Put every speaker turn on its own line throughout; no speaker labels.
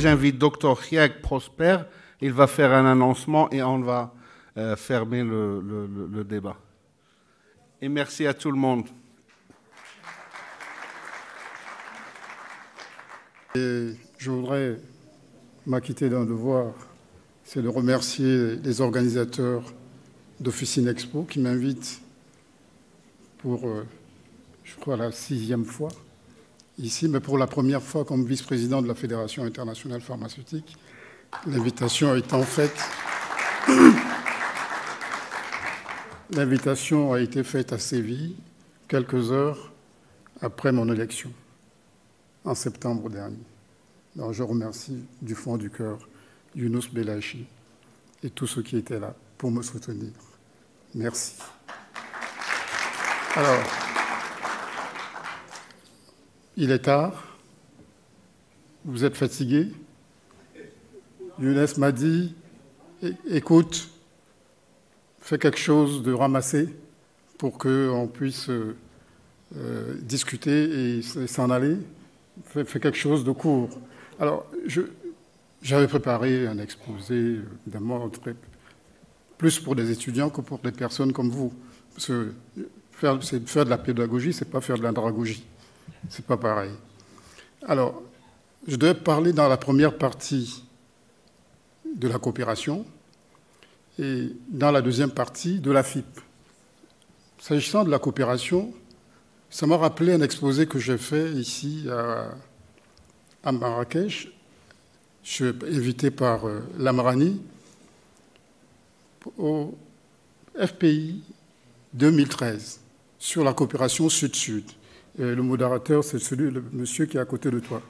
j'invite Dr Hieg Prosper. Il va faire un annoncement et on va fermer le débat. Et merci à tout le monde.
Et je voudrais m'acquitter d'un devoir, c'est de remercier les organisateurs d'Officine Expo qui m'invitent pour, je crois, la 6e fois ici, mais pour la première fois comme vice-président de la Fédération internationale pharmaceutique. L'invitation étant faite, l'invitation a été faite à Séville quelques heures après mon élection, en septembre dernier. Alors je remercie du fond du cœur Younous Belachi et tous ceux qui étaient là pour me soutenir. Merci. Alors, il est tard, vous êtes fatigués. Younes m'a dit, écoute, fais quelque chose de ramassé pour qu'on puisse discuter et s'en aller. Fais quelque chose de court. Alors, j'avais préparé un exposé, évidemment, plus pour des étudiants que pour des personnes comme vous. Parce que faire de la pédagogie, c'est pas faire de l'andragogie. C'est pas pareil. Alors, je devais parler dans la première partie de la coopération et dans la deuxième partie de la FIP. S'agissant de la coopération, ça m'a rappelé un exposé que j'ai fait ici à Marrakech. Je suis invité par l'Amrani au FPI 2013 sur la coopération Sud-Sud. Le modérateur, c'est le monsieur qui est à côté de toi.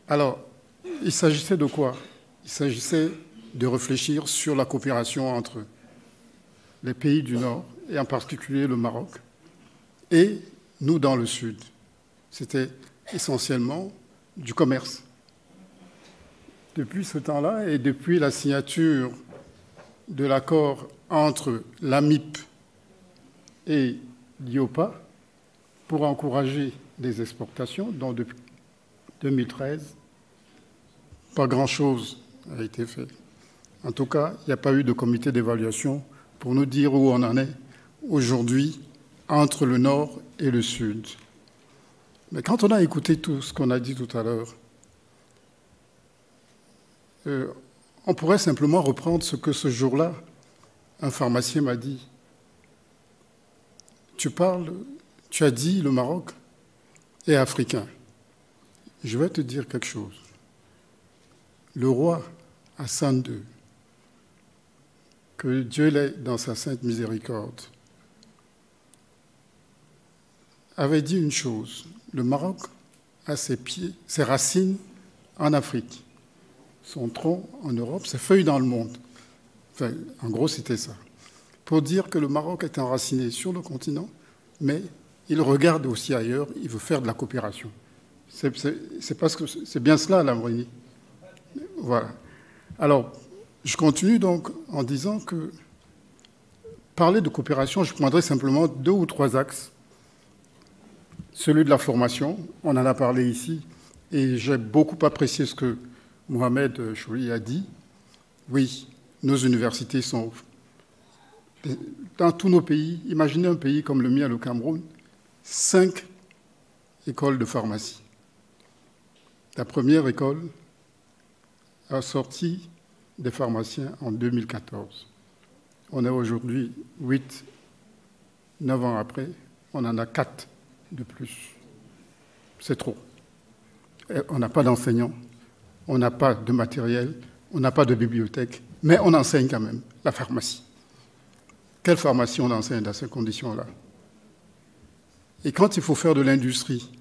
Alors, il s'agissait de quoi? Il s'agissait de réfléchir sur la coopération entre les pays du Nord, et en particulier le Maroc, et nous dans le Sud. C'était essentiellement du commerce. Depuis ce temps-là, et depuis la signature de l'accord entre l'AMIP et l'IOPA, pour encourager les exportations, dont depuis 2013, pas grand-chose a été fait. En tout cas, il n'y a pas eu de comité d'évaluation pour nous dire où on en est aujourd'hui entre le Nord et le Sud. Mais quand on a écouté tout ce qu'on a dit tout à l'heure, on pourrait simplement reprendre ce que ce jour-là, un pharmacien m'a dit. Tu as dit le Maroc est africain. Je vais te dire quelque chose. Le roi Hassan II, que Dieu l'ait dans sa sainte miséricorde, avait dit une chose. Le Maroc a ses pieds, ses racines en Afrique, son tronc en Europe, ses feuilles dans le monde. Enfin, en gros, c'était ça. Pour dire que le Maroc est enraciné sur le continent, mais il regarde aussi ailleurs, il veut faire de la coopération. C'est bien cela, l'Amrani. Voilà. Alors, je continue donc en disant que parler de coopération, je prendrai simplement 2 ou 3 axes. Celui de la formation, on en a parlé ici, et j'ai beaucoup apprécié ce que Mohamed Chouri a dit. Oui, nos universités sont dans tous nos pays. Imaginez un pays comme le mien, le Cameroun, 5 écoles de pharmacie. La première école a sorti des pharmaciens en 2014. On est aujourd'hui 8, 9 ans après, on en a 4 de plus. C'est trop. On n'a pas d'enseignants, on n'a pas de matériel, on n'a pas de bibliothèque, mais on enseigne quand même la pharmacie. Quelle pharmacie on enseigne dans ces conditions-là? Et quand il faut faire de l'industrie,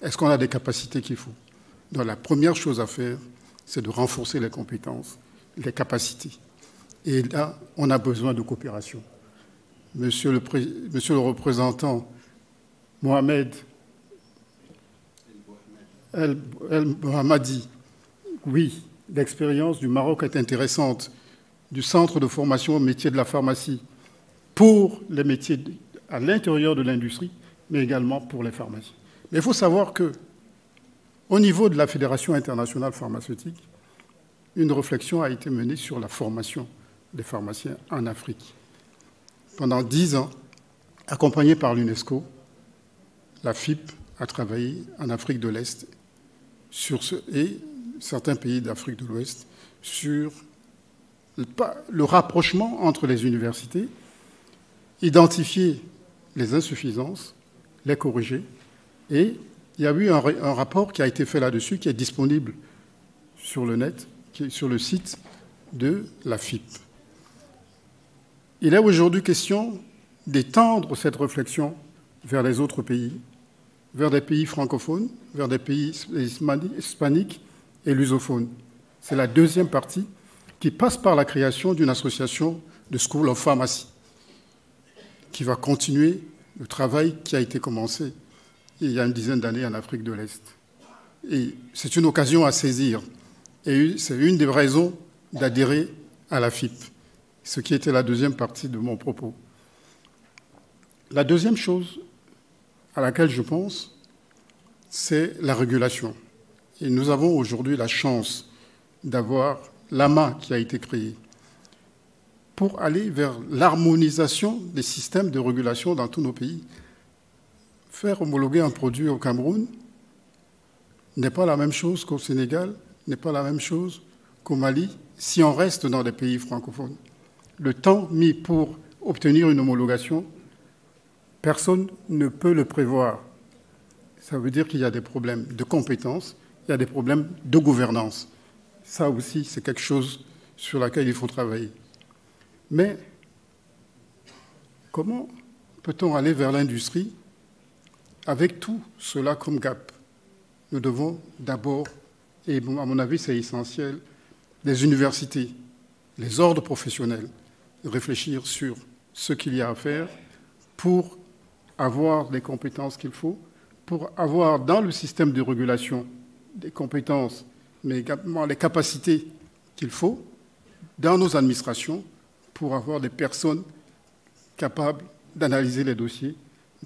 est-ce qu'on a des capacités qu'il faut? Donc la première chose à faire, c'est de renforcer les compétences, les capacités. Et là, on a besoin de coopération. Monsieur le représentant Mohamed El Mohammadi, oui, l'expérience du Maroc est intéressante, du centre de formation au métier de la pharmacie, pour les métiers à l'intérieur de l'industrie, mais également pour les pharmacies. Mais il faut savoir que, Au niveau de la Fédération internationale pharmaceutique, une réflexion a été menée sur la formation des pharmaciens en Afrique. Pendant 10 ans, accompagnée par l'UNESCO, la FIP a travaillé en Afrique de l'Est et certains pays d'Afrique de l'Ouest sur le rapprochement entre les universités, identifier les insuffisances, les corriger. Et il y a eu un rapport qui a été fait là-dessus, qui est disponible sur le net, qui est sur le site de la FIP. Il est aujourd'hui question d'étendre cette réflexion vers les autres pays, vers des pays francophones, vers des pays hispaniques et lusophones. C'est la deuxième partie qui passe par la création d'une association de School of Pharmacy qui va continuer le travail qui a été commencé il y a une dizaine d'années en Afrique de l'Est. Et c'est une occasion à saisir. Et c'est une des raisons d'adhérer à la FIP, ce qui était la deuxième partie de mon propos. La deuxième chose à laquelle je pense, c'est la régulation. Et nous avons aujourd'hui la chance d'avoir l'AMA qui a été créé pour aller vers l'harmonisation des systèmes de régulation dans tous nos pays. Faire homologuer un produit au Cameroun n'est pas la même chose qu'au Sénégal, n'est pas la même chose qu'au Mali, si on reste dans des pays francophones. Le temps mis pour obtenir une homologation, personne ne peut le prévoir. Ça veut dire qu'il y a des problèmes de compétences, il y a des problèmes de gouvernance. Ça aussi, c'est quelque chose sur laquelle il faut travailler. Mais comment peut-on aller vers l'industrie avec tout cela comme gap? Nous devons d'abord, et à mon avis c'est essentiel, les universités, les ordres professionnels, réfléchir sur ce qu'il y a à faire pour avoir les compétences qu'il faut, pour avoir dans le système de régulation des compétences, mais également les capacités qu'il faut dans nos administrations pour avoir des personnes capables d'analyser les dossiers,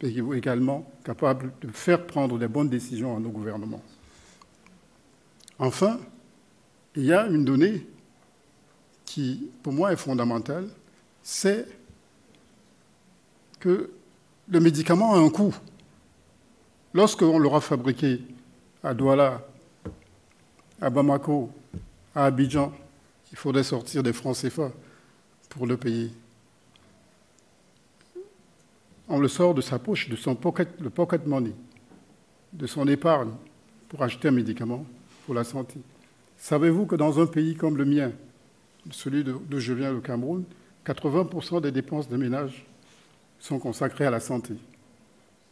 mais également capables de faire prendre des bonnes décisions à nos gouvernements. Enfin, il y a une donnée qui, pour moi, est fondamentale, c'est que le médicament a un coût. Lorsqu'on l'aura fabriqué à Douala, à Bamako, à Abidjan, il faudrait sortir des francs CFA pour le payer. On le sort de sa poche, de son le pocket money, de son épargne pour acheter un médicament pour la santé. Savez-vous que dans un pays comme le mien, celui d'où je viens, le Cameroun, 80% des dépenses de ménage sont consacrées à la santé.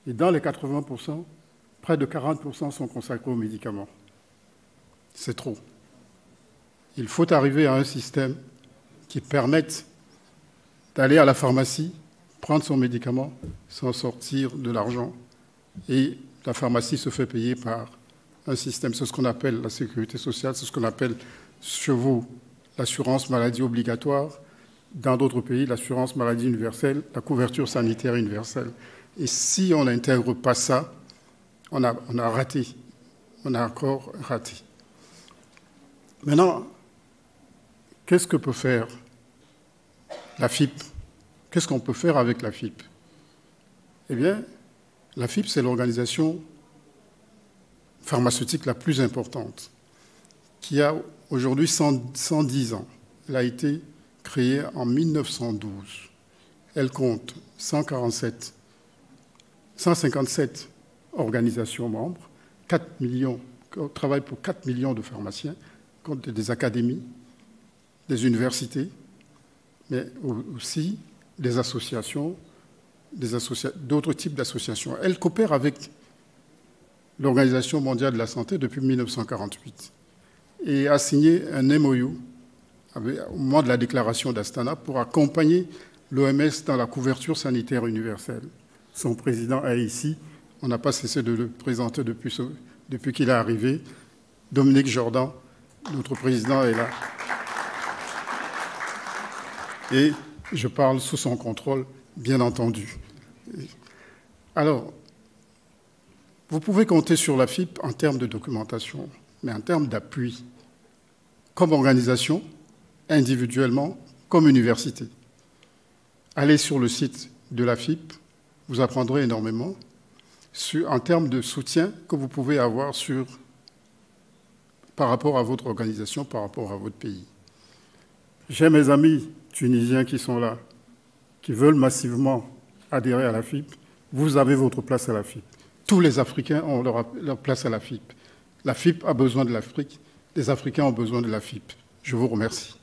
Et dans les 80%, près de 40% sont consacrés aux médicaments. C'est trop. Il faut arriver à un système qui permette d'aller à la pharmacie, prendre son médicament, s'en sortir de l'argent. Et la pharmacie se fait payer par un système, c'est ce qu'on appelle la sécurité sociale, c'est ce qu'on appelle chez vous l'assurance maladie obligatoire, dans d'autres pays l'assurance maladie universelle, la couverture sanitaire universelle. Et si on n'intègre pas ça, on a raté, on a encore raté. Maintenant, qu'est-ce que peut faire la FIP? Qu'est-ce qu'on peut faire avec la FIP? Eh bien, la FIP, c'est l'organisation pharmaceutique la plus importante, qui a aujourd'hui 110 ans. Elle a été créée en 1912. Elle compte 157 organisations membres, 4 millions, travaille pour 4 millions de pharmaciens, compte des académies, des universités, mais aussi des associations, d'autres types d'associations. Elle coopère avec l'Organisation mondiale de la santé depuis 1948 et a signé un MOU au moment de la déclaration d'Astana pour accompagner l'OMS dans la couverture sanitaire universelle. Son président est ici. On n'a pas cessé de le présenter depuis qu'il est arrivé. Dominique Jordan, notre président, est là. Et je parle sous son contrôle, bien entendu. Alors, Vous pouvez compter sur la FIP en termes de documentation, mais en termes d'appui, comme organisation, individuellement, comme université. Allez sur le site de la FIP, vous apprendrez énormément en termes de soutien que vous pouvez avoir par rapport à votre organisation, par rapport à votre pays. J'ai mes amis tunisiens qui sont là, qui veulent massivement adhérer à la FIP. Vous avez votre place à la FIP. Tous les Africains ont leur place à la FIP. La FIP a besoin de l'Afrique. Les Africains ont besoin de la FIP. Je vous remercie.